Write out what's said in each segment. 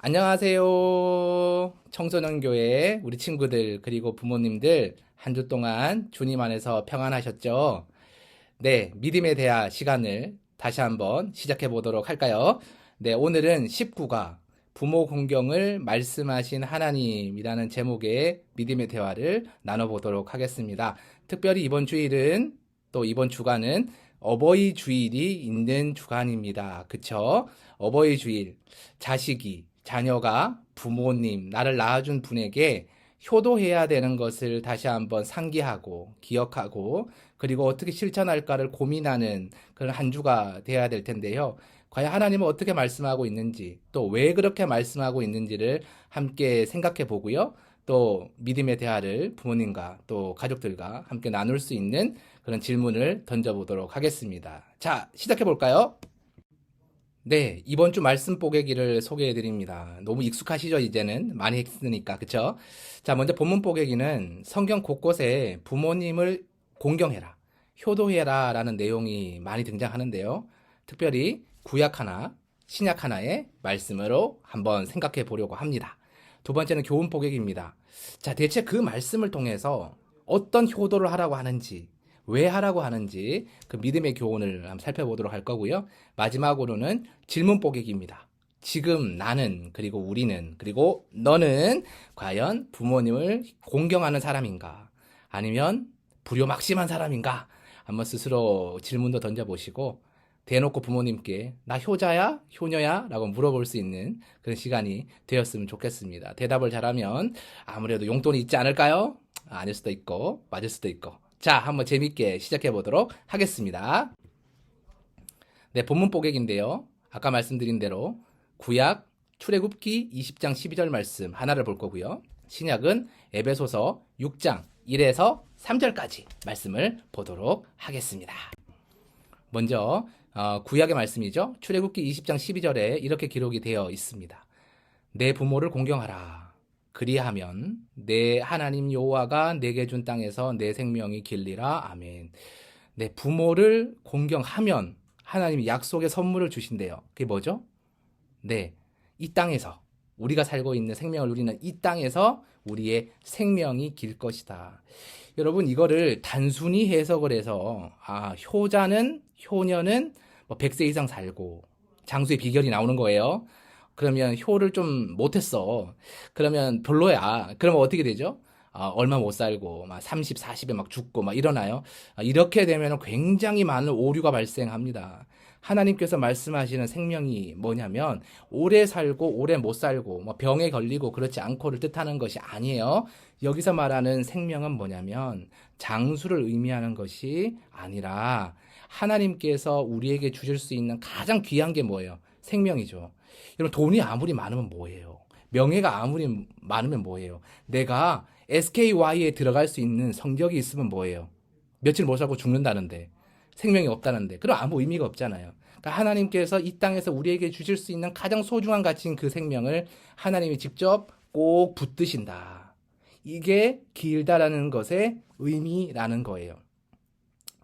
안녕하세요. 청소년교회 우리 친구들 그리고 부모님들 한 주 동안 주님 안에서 평안하셨죠? 네, 믿음의 대화 시간을 다시 한번 시작해 보도록 할까요? 네, 오늘은 19가 부모 공경을 말씀하신 하나님이라는 제목의 믿음의 대화를 나눠보도록 하겠습니다. 특별히 이번 주일은 또 이번 주간은 어버이 주일이 있는 주간입니다. 그쵸? 어버이 주일, 자녀가 부모님, 나를 낳아준 분에게 효도해야 되는 것을 다시 한번 상기하고 기억하고 그리고 어떻게 실천할까를 고민하는 그런 한 주가 돼야 될 텐데요. 과연 하나님은 어떻게 말씀하고 있는지, 또 왜 그렇게 말씀하고 있는지를 함께 생각해 보고요. 또 믿음의 대화를 부모님과 또 가족들과 함께 나눌 수 있는 그런 질문을 던져보도록 하겠습니다. 자, 시작해 볼까요? 네, 이번 주 말씀 뽀개기를 소개해 드립니다. 너무 익숙하시죠, 이제는? 많이 했으니까, 그쵸? 자, 먼저 본문 뽀개기는 성경 곳곳에 부모님을 공경해라, 효도해라 라는 내용이 많이 등장하는데요. 특별히 구약 하나, 신약 하나의 말씀으로 한번 생각해 보려고 합니다. 두 번째는 교훈 뽀개기입니다. 자, 대체 그 말씀을 통해서 어떤 효도를 하라고 하는지, 왜 하라고 하는지 그 믿음의 교훈을 한번 살펴보도록 할 거고요. 마지막으로는 질문 뽀개기입니다. 지금 나는 그리고 우리는 그리고 너는 과연 부모님을 공경하는 사람인가? 아니면 불효막심한 사람인가? 한번 스스로 질문도 던져보시고 대놓고 부모님께 나 효자야? 효녀야? 라고 물어볼 수 있는 그런 시간이 되었으면 좋겠습니다. 대답을 잘하면 아무래도 용돈이 있지 않을까요? 아닐 수도 있고 맞을 수도 있고. 자, 한번 재밌게 시작해 보도록 하겠습니다. 네, 본문 뽀개기인데요. 아까 말씀드린 대로 구약 출애굽기 20장 12절 말씀 하나를 볼 거고요. 신약은 에베소서 6장 1에서 3절까지 말씀을 보도록 하겠습니다. 먼저 구약의 말씀이죠. 출애굽기 20장 12절에 이렇게 기록이 되어 있습니다. 내 부모를 공경하라. 그리하면 내 하나님 여호와가 내게 준 땅에서 내 생명이 길리라. 아멘. 내 부모를 공경하면 하나님이 약속의 선물을 주신대요. 그게 뭐죠? 네, 이 땅에서 우리가 살고 있는 생명을 누리는 이 땅에서 우리의 생명이 길 것이다. 여러분 이거를 단순히 해석을 해서 효자는 효녀는 뭐 100세 이상 살고 장수의 비결이 나오는 거예요. 그러면 효를 좀 못했어. 그러면 별로야. 그러면 어떻게 되죠? 얼마 못 살고 막 30, 40에 막 죽고 막 일어나요. 이렇게 되면 굉장히 많은 오류가 발생합니다. 하나님께서 말씀하시는 생명이 뭐냐면 오래 살고 오래 못 살고 뭐 병에 걸리고 그렇지 않고를 뜻하는 것이 아니에요. 여기서 말하는 생명은 뭐냐면 장수를 의미하는 것이 아니라 하나님께서 우리에게 주실 수 있는 가장 귀한 게 뭐예요? 생명이죠. 여러분 돈이 아무리 많으면 뭐예요? 명예가 아무리 많으면 뭐예요? 내가 SKY에 들어갈 수 있는 성적이 있으면 뭐예요? 며칠 못 살고 죽는다는데 생명이 없다는데 그럼 아무 의미가 없잖아요. 그러니까 하나님께서 이 땅에서 우리에게 주실 수 있는 가장 소중한 가치인 그 생명을 하나님이 직접 꼭 붙드신다. 이게 길다라는 것의 의미라는 거예요.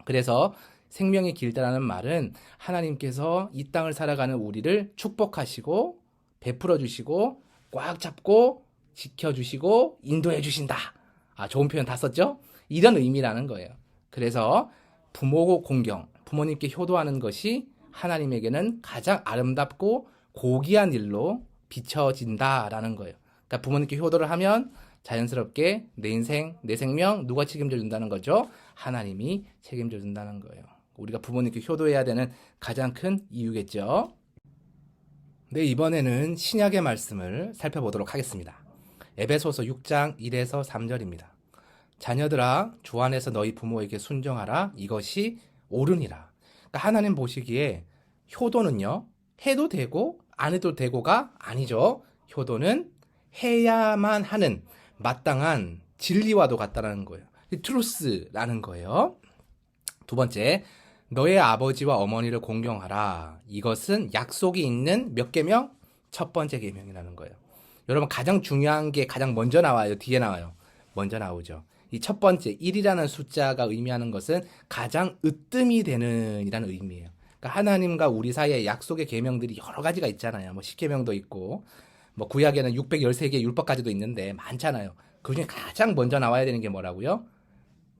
그래서 생명이 길다라는 말은 하나님께서 이 땅을 살아가는 우리를 축복하시고 베풀어 주시고 꽉 잡고 지켜주시고 인도해 주신다. 좋은 표현 다 썼죠? 이런 의미라는 거예요. 그래서 부모 공경, 부모님께 효도하는 것이 하나님에게는 가장 아름답고 고귀한 일로 비춰진다라는 거예요. 그러니까 부모님께 효도를 하면 자연스럽게 내 인생, 내 생명 누가 책임져 준다는 거죠? 하나님이 책임져 준다는 거예요. 우리가 부모님께 효도해야 되는 가장 큰 이유겠죠. 네, 이번에는 신약의 말씀을 살펴보도록 하겠습니다. 에베소서 6장 1에서 3절입니다. 자녀들아 주 안에서 너희 부모에게 순종하라. 이것이 옳으니라. 그러니까 하나님 보시기에 효도는요, 해도 되고 안 해도 되고가 아니죠. 효도는 해야만 하는 마땅한 진리와도 같다는 거예요. 트루스라는 거예요. 두 번째, 너의 아버지와 어머니를 공경하라. 이것은 약속이 있는 몇 계명? 첫 번째 계명이라는 거예요. 여러분 가장 중요한 게 가장 먼저 나와요? 뒤에 나와요? 먼저 나오죠. 이 첫 번째 1이라는 숫자가 의미하는 것은 가장 으뜸이 되는 이라는 의미예요. 그러니까 하나님과 우리 사이에 약속의 계명들이 여러 가지가 있잖아요. 뭐 10계명도 있고 뭐 구약에는 613개의 율법까지도 있는데 많잖아요. 그중에 가장 먼저 나와야 되는 게 뭐라고요?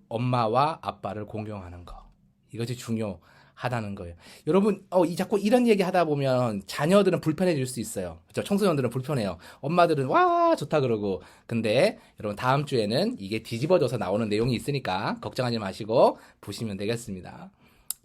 엄마와 아빠를 공경하는 거. 이것이 중요하다는 거예요. 여러분, 자꾸 이런 얘기 하다 보면 자녀들은 불편해질 수 있어요. 그렇죠? 청소년들은 불편해요. 엄마들은 와, 좋다 그러고. 근데 여러분 다음 주에는 이게 뒤집어져서 나오는 내용이 있으니까 걱정하지 마시고 보시면 되겠습니다.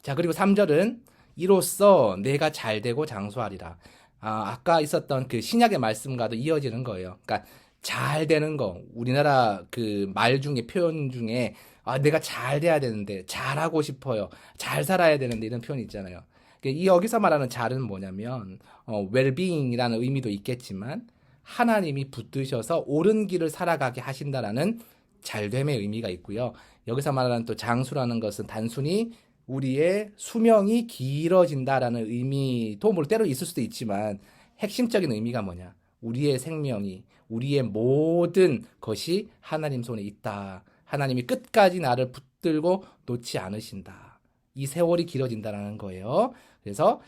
자, 그리고 3절은 이로써 내가 잘 되고 장수하리라. 아까 있었던 그 신약의 말씀과도 이어지는 거예요. 그러니까 잘 되는 거. 우리나라 그 말 중에 표현 중에 내가 잘 돼야 되는데, 잘하고 싶어요. 잘 살아야 되는데, 이런 표현이 있잖아요. 이 여기서 말하는 잘은 뭐냐면, well-being이라는 의미도 있겠지만, 하나님이 붙드셔서 옳은 길을 살아가게 하신다라는 잘됨의 의미가 있고요. 여기서 말하는 또 장수라는 것은 단순히 우리의 수명이 길어진다라는 의미도 뭐 때로 있을 수도 있지만, 핵심적인 의미가 뭐냐? 우리의 생명이, 우리의 모든 것이 하나님 손에 있다. 하나님이 끝까지 나를 붙들고 놓지 않으신다. 이 세월이 길어진다는 거예요. 그래서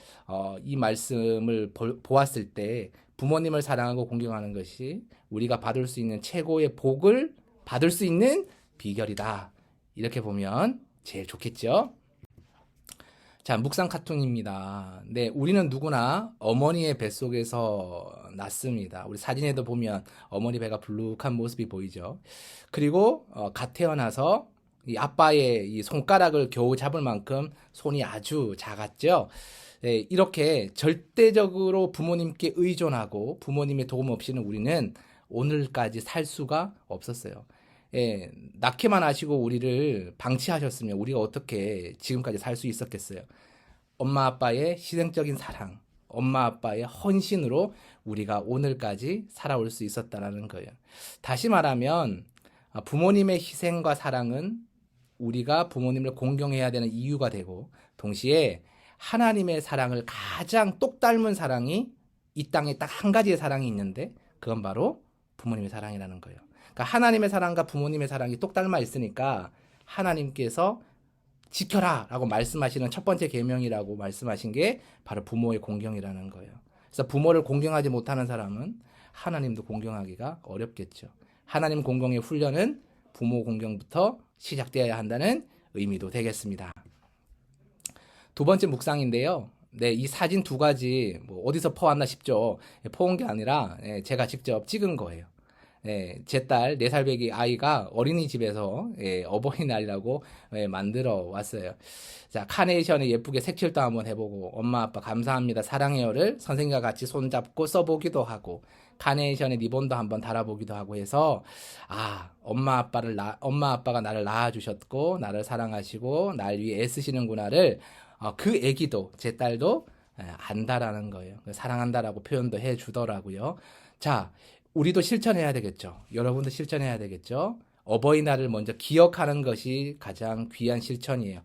이 말씀을 보았을 때 부모님을 사랑하고 공경하는 것이 우리가 받을 수 있는 최고의 복을 받을 수 있는 비결이다. 이렇게 보면 제일 좋겠죠. 자, 묵상 카툰입니다. 네, 우리는 누구나 어머니의 뱃속에서 났습니다. 우리 사진에도 보면 어머니 배가 불룩한 모습이 보이죠. 그리고 갓 태어나서 이 아빠의 이 손가락을 겨우 잡을 만큼 손이 아주 작았죠. 네, 이렇게 절대적으로 부모님께 의존하고 부모님의 도움 없이는 우리는 오늘까지 살 수가 없었어요. 예, 낳기만 하시고 우리를 방치하셨으면 우리가 어떻게 지금까지 살 수 있었겠어요? 엄마 아빠의 희생적인 사랑, 엄마 아빠의 헌신으로 우리가 오늘까지 살아올 수 있었다라는 거예요. 다시 말하면 부모님의 희생과 사랑은 우리가 부모님을 공경해야 되는 이유가 되고, 동시에 하나님의 사랑을 가장 똑 닮은 사랑이 이 땅에 딱 한 가지의 사랑이 있는데 그건 바로 부모님의 사랑이라는 거예요. 그러니까 하나님의 사랑과 부모님의 사랑이 똑 닮아 있으니까 하나님께서 지켜라 라고 말씀하시는 첫 번째 계명이라고 말씀하신 게 바로 부모의 공경이라는 거예요. 그래서 부모를 공경하지 못하는 사람은 하나님도 공경하기가 어렵겠죠. 하나님 공경의 훈련은 부모 공경부터 시작되어야 한다는 의미도 되겠습니다. 두 번째 묵상인데요. 네, 이 사진 두 가지 뭐 어디서 퍼왔나 싶죠. 퍼온 게 아니라 제가 직접 찍은 거예요. 제 딸 4살 배기 아이가 어린이집에서 어버이날이라고 만들어 왔어요. 자, 카네이션에 예쁘게 색칠도 한번 해보고, 엄마 아빠 감사합니다 사랑해요를 선생님과 같이 손잡고 써보기도 하고, 카네이션에 리본도 한번 달아보기도 하고 해서 엄마 아빠가 나를 낳아주셨고 나를 사랑하시고 날 위해 애쓰시는구나를 그 애기도, 제 딸도 안다라는 거예요. 사랑한다라고 표현도 해주더라고요. 자, 우리도 실천해야 되겠죠. 여러분도 실천해야 되겠죠. 어버이날을 먼저 기억하는 것이 가장 귀한 실천이에요.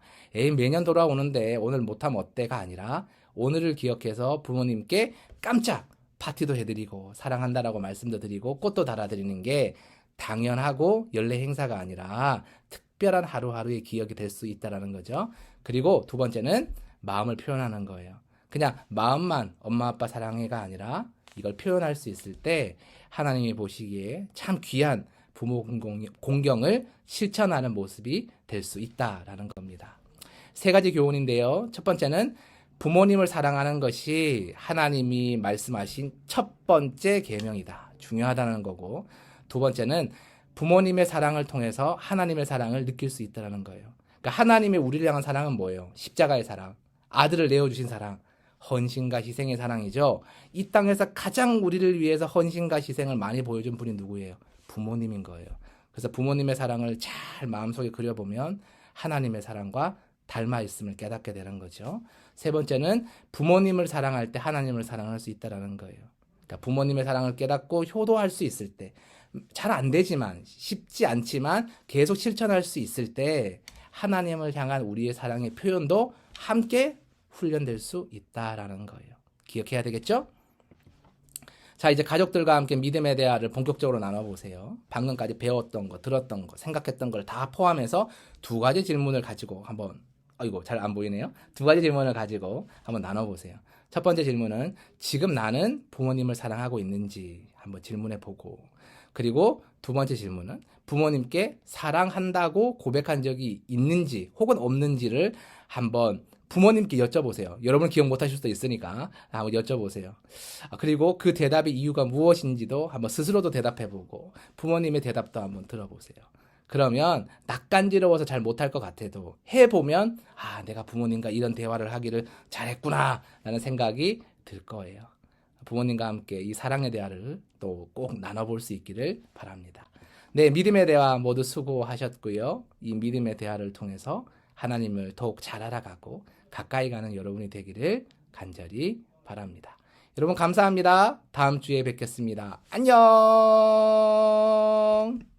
매년 돌아오는데 오늘 못하면 어때가 아니라 오늘을 기억해서 부모님께 깜짝 파티도 해드리고 사랑한다라고 말씀도 드리고 꽃도 달아드리는 게 당연하고 연례 행사가 아니라 특별한 하루하루의 기억이 될 수 있다는 거죠. 그리고 두 번째는 마음을 표현하는 거예요. 그냥 마음만 엄마 아빠 사랑해가 아니라 이걸 표현할 수 있을 때 하나님이 보시기에 참 귀한 부모 공경을 실천하는 모습이 될 수 있다라는 겁니다. 세 가지 교훈인데요. 첫 번째는 부모님을 사랑하는 것이 하나님이 말씀하신 첫 번째 계명이다. 중요하다는 거고, 두 번째는 부모님의 사랑을 통해서 하나님의 사랑을 느낄 수 있다는 거예요. 그러니까 하나님의 우리를 향한 사랑은 뭐예요? 십자가의 사랑, 아들을 내어주신 사랑, 헌신과 희생의 사랑이죠. 이 땅에서 가장 우리를 위해서 헌신과 희생을 많이 보여준 분이 누구예요? 부모님인 거예요. 그래서 부모님의 사랑을 잘 마음속에 그려보면 하나님의 사랑과 닮아 있음을 깨닫게 되는 거죠. 세 번째는 부모님을 사랑할 때 하나님을 사랑할 수 있다는 거예요. 그러니까 부모님의 사랑을 깨닫고 효도할 수 있을 때, 잘 안 되지만, 쉽지 않지만 계속 실천할 수 있을 때 하나님을 향한 우리의 사랑의 표현도 함께 훈련될 수 있다라는 거예요. 기억해야 되겠죠? 자, 이제 가족들과 함께 믿음의 대화를 본격적으로 나눠보세요. 방금까지 배웠던 거, 들었던 거, 생각했던 걸 다 포함해서 두 가지 질문을 가지고 한번, 잘 안 보이네요. 두 가지 질문을 가지고 한번 나눠보세요. 첫 번째 질문은 지금 나는 부모님을 사랑하고 있는지 한번 질문해 보고, 그리고 두 번째 질문은 부모님께 사랑한다고 고백한 적이 있는지 혹은 없는지를 한번 부모님께 여쭤보세요. 여러분 기억 못 하실 수도 있으니까 한번 여쭤보세요. 그리고 그 대답의 이유가 무엇인지도 한번 스스로도 대답해 보고 부모님의 대답도 한번 들어보세요. 그러면 낯간지러워서 잘 못할 것 같아도 해보면 내가 부모님과 이런 대화를 하기를 잘했구나 라는 생각이 들 거예요. 부모님과 함께 이 사랑의 대화를 또 꼭 나눠볼 수 있기를 바랍니다. 네, 믿음의 대화 모두 수고하셨고요. 이 믿음의 대화를 통해서 하나님을 더욱 잘 알아가고 가까이 가는 여러분이 되기를 간절히 바랍니다. 여러분 감사합니다. 다음 주에 뵙겠습니다. 안녕.